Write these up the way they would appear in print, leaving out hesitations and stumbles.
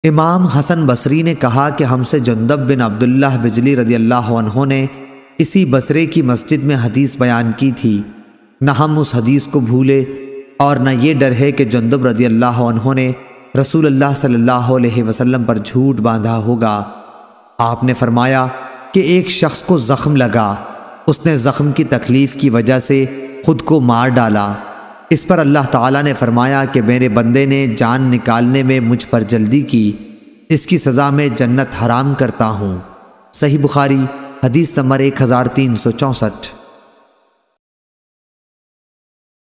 امام حسن بصری نے کہا کہ ہم سے جندب بن عبداللہ بجلی رضی اللہ عنہ نے اسی بصرے کی مسجد میں حدیث بیان کی تھی۔ نہ ہم اس حدیث کو بھولے اور نہ یہ ڈر ہے کہ جندب رضی اللہ عنہ نے رسول اللہ صلی اللہ علیہ وسلم پر جھوٹ باندھا ہوگا۔ آپ نے فرمایا کہ ایک شخص کو زخم لگا، اس نے زخم کی تکلیف کی وجہ سے خود کو مار ڈالا۔ اس پر اللہ تعالیٰ نے فرمایا کہ میرے بندے نے جان نکالنے میں مجھ پر جلدی کی، اس کی سزا میں جنت حرام کرتا ہوں۔ صحیح بخاری حدیث نمبر 1364۔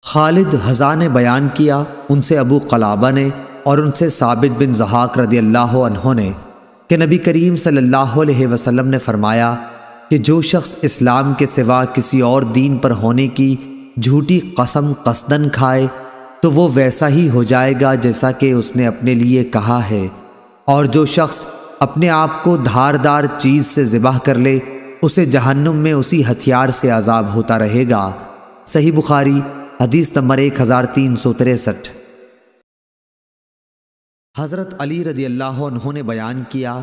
خالد حذا نے بیان کیا، ان سے ابو قلابہ نے اور ان سے ثابت بن ضحاک رضی اللہ عنہ نے کہ نبی کریم صلی اللہ علیہ وسلم نے فرمایا کہ جو شخص اسلام کے سوا کسی اور دین پر ہونے کی جھوٹی قسم قصدن کھائے تو وہ ویسا ہی ہو جائے گا جیسا کہ اس نے اپنے لیے کہا ہے، اور جو شخص اپنے آپ کو دھاردار چیز سے ذبح کر لے اسے جہنم میں اسی ہتھیار سے عذاب ہوتا رہے گا۔ صحیح بخاری حدیث نمبر 1363۔ حضرت علی رضی اللہ عنہ نے بیان کیا،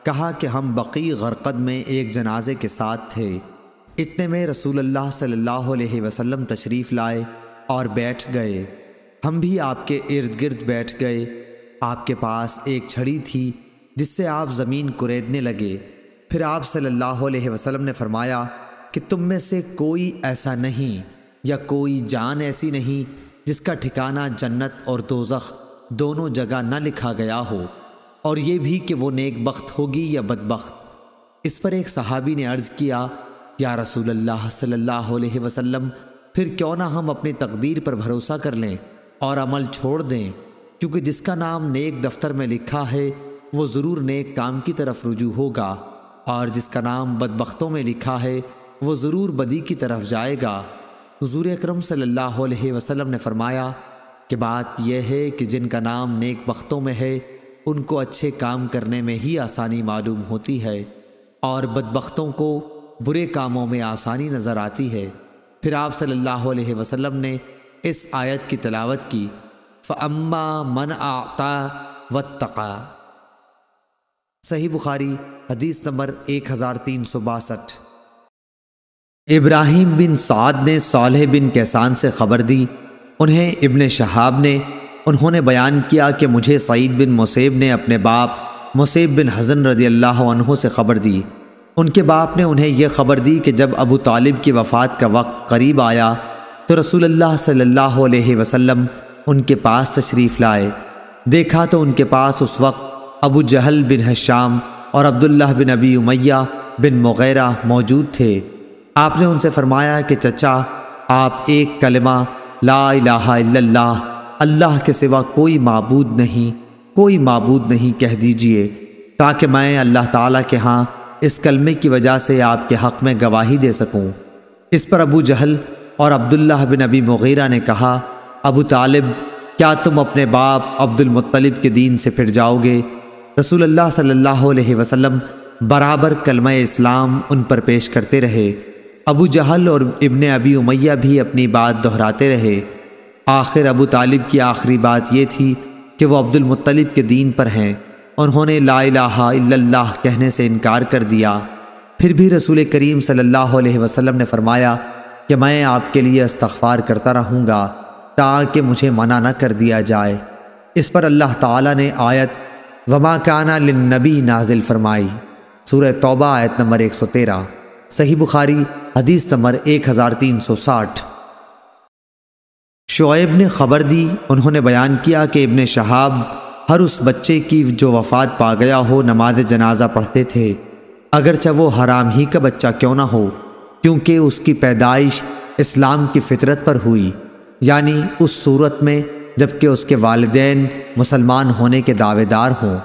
کہا کہ ہم بقیع غرقد میں ایک جنازے کے ساتھ تھے، اتنے میں رسول اللہ صلی اللہ علیہ وسلم تشریف لائے اور بیٹھ گئے، ہم بھی آپ کے ارد گرد بیٹھ گئے۔ آپ کے پاس ایک چھڑی تھی جس سے آپ زمین کریدنے لگے۔ پھر آپ صلی اللہ علیہ وسلم نے فرمایا کہ تم میں سے کوئی ایسا نہیں یا کوئی جان ایسی نہیں جس کا ٹھکانہ جنت اور دوزخ دونوں جگہ نہ لکھا گیا ہو، اور یہ بھی کہ وہ نیک بخت ہوگی یا بدبخت۔ اس پر ایک صحابی نے عرض کیا، یا رسول اللہ صلی اللہ علیہ وسلم، پھر کیوں نہ ہم اپنی تقدیر پر بھروسہ کر لیں اور عمل چھوڑ دیں، کیونکہ جس کا نام نیک دفتر میں لکھا ہے وہ ضرور نیک کام کی طرف رجوع ہوگا، اور جس کا نام بدبختوں میں لکھا ہے وہ ضرور بدی کی طرف جائے گا۔ حضور اکرم صلی اللہ علیہ وسلم نے فرمایا کہ بات یہ ہے کہ جن کا نام نیک بختوں میں ہے ان کو اچھے کام کرنے میں ہی آسانی معلوم ہوتی ہے، اور بدبختوں کو برے کاموں میں آسانی نظر آتی ہے۔ پھر آپ صلی اللہ علیہ وسلم نے اس آیت کی تلاوت کی، فَأَمَّا مَنْ أَعْطَى وَاتَّقَى۔ صحیح بخاری حدیث نمبر 1362۔ ابراہیم بن سعد نے صالح بن کیسان سے خبر دی، انہیں ابن شہاب نے، انہوں نے بیان کیا کہ مجھے سعید بن مسیب نے اپنے باپ مسیب بن حزن رضی اللہ عنہ سے خبر دی۔ ان کے باپ نے انہیں یہ خبر دی کہ جب ابو طالب کی وفات کا وقت قریب آیا تو رسول اللہ صلی اللہ علیہ وسلم ان کے پاس تشریف لائے۔ دیکھا تو ان کے پاس اس وقت ابو جہل بن ہشام اور عبداللہ بن ابی امیہ بن مغیرہ موجود تھے۔ آپ نے ان سے فرمایا کہ چچا، آپ ایک کلمہ لا الہ الا اللہ، اللہ کے سوا کوئی معبود نہیں کہہ دیجئے، تاکہ میں اللہ تعالیٰ کے ہاں اس کلمے کی وجہ سے آپ کے حق میں گواہی دے سکوں۔ اس پر ابو جہل اور عبداللہ بن ابی مغیرہ نے کہا، ابو طالب، کیا تم اپنے باپ عبد المطلب کے دین سے پھر جاؤ گے؟ رسول اللہ صلی اللہ علیہ وسلم برابر کلمہ اسلام ان پر پیش کرتے رہے۔ ابو جہل اور ابن ابی امیہ بھی اپنی بات دہراتے رہے۔ آخر ابو طالب کی آخری بات یہ تھی کہ وہ عبد المطلب کے دین پر ہیں۔ انہوں نے لا الہ الا اللہ کہنے سے انکار کر دیا۔ پھر بھی رسول کریم صلی اللہ علیہ وسلم نے فرمایا کہ میں آپ کے لیے استغفار کرتا رہوں گا تاکہ مجھے منع نہ کر دیا جائے۔ اس پر اللہ تعالیٰ نے آیت وما کان للنبی نازل فرمائی، سورہ توبہ آیت نمبر 113۔ صحیح بخاری حدیث نمبر 1360۔ شعیب نے خبر دی، انہوں نے بیان کیا کہ ابن شہاب ہر اس بچے کی جو وفات پا گیا ہو نماز جنازہ پڑھتے تھے، اگرچہ وہ حرام ہی کا بچہ کیوں نہ ہو، کیونکہ اس کی پیدائش اسلام کی فطرت پر ہوئی، یعنی اس صورت میں جبکہ اس کے والدین مسلمان ہونے کے دعوے دار ہوں۔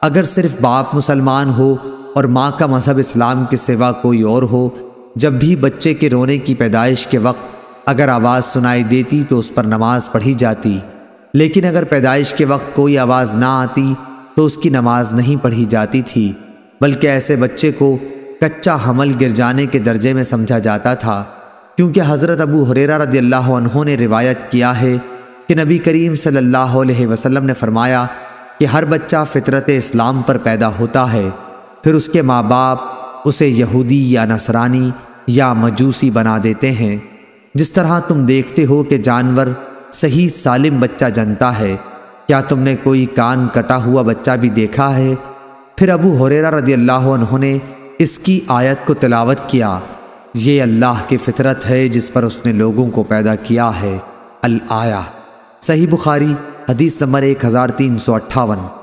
اگر صرف باپ مسلمان ہو اور ماں کا مذہب اسلام کے سوا کوئی اور ہو، جب بھی بچے کے رونے کی پیدائش کے وقت اگر آواز سنائی دیتی تو اس پر نماز پڑھی جاتی، لیکن اگر پیدائش کے وقت کوئی آواز نہ آتی تو اس کی نماز نہیں پڑھی جاتی تھی، بلکہ ایسے بچے کو کچا حمل گر جانے کے درجے میں سمجھا جاتا تھا، کیونکہ حضرت ابو ہریرہ رضی اللہ عنہ نے روایت کیا ہے کہ نبی کریم صلی اللہ علیہ وسلم نے فرمایا کہ ہر بچہ فطرت اسلام پر پیدا ہوتا ہے، پھر اس کے ماں باپ اسے یہودی یا نصرانی یا مجوسی بنا دیتے ہیں۔ جس طرح تم دیکھتے ہو کہ جانور صحیح سالم بچہ جنتا ہے، کیا تم نے کوئی کان کٹا ہوا بچہ بھی دیکھا ہے؟ پھر ابو ہریرہ رضی اللہ عنہ نے اس کی آیت کو تلاوت کیا، یہ اللہ کی فطرت ہے جس پر اس نے لوگوں کو پیدا کیا ہے، الآیہ۔ صحیح بخاری حدیث نمبر 1358۔